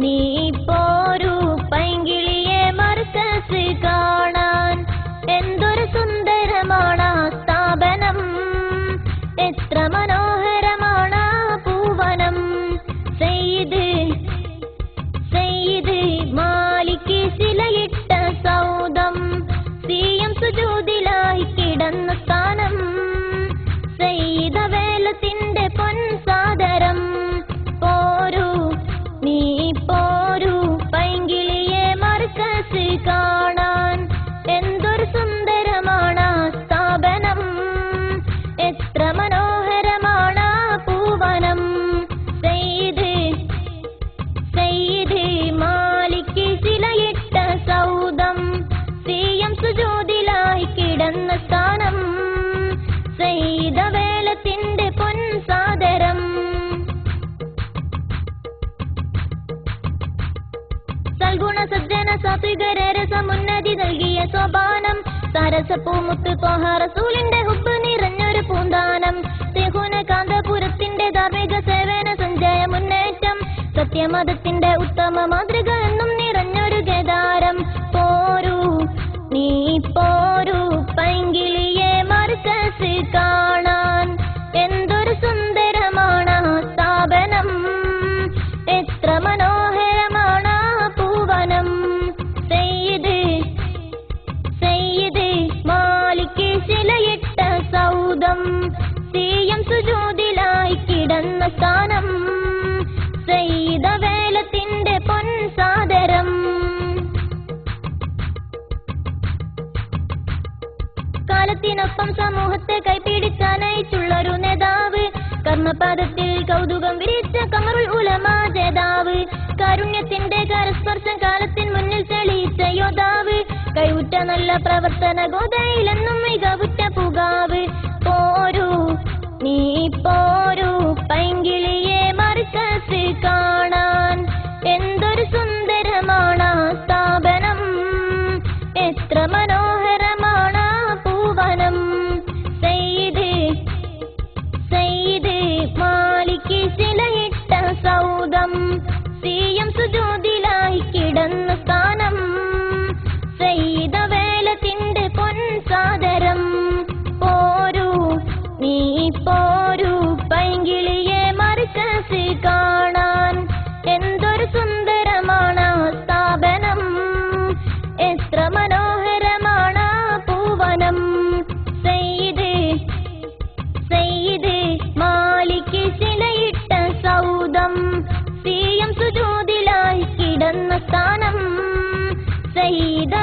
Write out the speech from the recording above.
നീ പോരൂ പൈങ്കിളിയെ മർക്കസ് കാണാൻ. എന്തൊരു സുന്ദരമാണ് ആ സ്ഥാപനം, എത്ര മനോഹരമാണ് ആ പൂവനം. സയ്യിദ് മാലിക് ശിലയിട്ട സൗദം, സിയം സുജൂദിലായി കിടന്ന സ്ഥാനം. സയ്യിദ വേലത്തിന്റെ പൊൻസാദരം, പോരൂ നീ പോരൂ പൈങ്കിളിയെ മർക്കസ് കാണാൻ. എന്തൊരു സുന്ദരമാണ് ആ സ്ഥാപനം, എത്ര മനോഹരമാണ് ആ പൂവനം. സയ്യിദ് മാലിക് ശിലയിട്ട സൗദം, സിയം സുജൂദിലായി കിടന്ന സ്ഥാനം. സയ്യിദ വേലത്തിന്റെ പൊൻസാദരം. സൽഗുണ സജ്ജന സാത്വികരെ രസമുന്നതി നൽകിയ സോപാനം. സരസപ്പൂമുത്ത് ത്വഹ റസൂലിന്റെ ഹുബ്ബ് നിറഞ്ഞൊരു പൂന്താനം. തെഹുന കാന്തപുരത്തിന്റെ ധാർമ്മിക സേവന സഞ്ചയ മുന്നേറ്റം. സത്യമതത്തിന്റെ ഉത്തമ മാതൃക എന്നും നിറഞ്ഞൊരു കേദാരം. പോരൂ നീ പോരൂ പൈങ്കിളിയെ മർക്കസ് കാണാൻ. എന്തൊരു സുന്ദരമാണ് ആ സ്ഥാപനം, എത്ര മനോഹരമാണ് ആ പൂവനം. സയ്യിദ് മാലിക് ശിലയിട്ട സൗദം, സിയം സുജൂദിലായി കിടന്ന സ്ഥാനം. സയ്യിദ വേലത്തിന്റെ പൊൻസാദരം. കാലത്തിനൊപ്പം സമൂഹത്തെ കൈപിടിച്ച നയിച്ചുള്ളൊരു നേതാവ്. കർമ്മപാദത്തിൽ കൗതുകം വിരിച്ച കമറുൽ ഉലമ ജേതാവ്. കാരുണ്യത്തിന്റെ കരസ്പർശം കാലത്തിന് മുന്നിൽ തെളിയിച്ച യോദ്ധാവ്. കൈവുറ്റ നല്ല പ്രവർത്തന ഗോതയിലെന്നും മികവുറ്റ പുകാവ്. പോരൂ നീ പോരൂ പൈങ്കിളിയെ മർക്കസ് കാണാൻ. എന്തൊരു സുന്ദരമാണ് ആ സ്ഥാപനം, എത്ര മനോഹരമാണ് ആ പൂവനം. സയ്യിദ് മാലിക് ശിലയിട്ട സൗദം, സിയം സുജൂദിലായി കിടന്ന സ്ഥാനം. സയ്യിദ വേലത്തിന്റെ പൊൻസാദരം. പോരൂ നീ പോരൂ പൈങ്കിളിയെ മർക്കസ് കാണാൻ. എന്തൊരു സുന്ദരമാണ് ആ സ്ഥാപനം, എത്ര മനോഹരമാണ് ആ പൂവനം. സയ്യിദ് മാലിക് ശിലയിട്ട സൗദം, സിയം സുജൂദിലായി കിടന്ന സ്ഥാനം. സയ്യിദ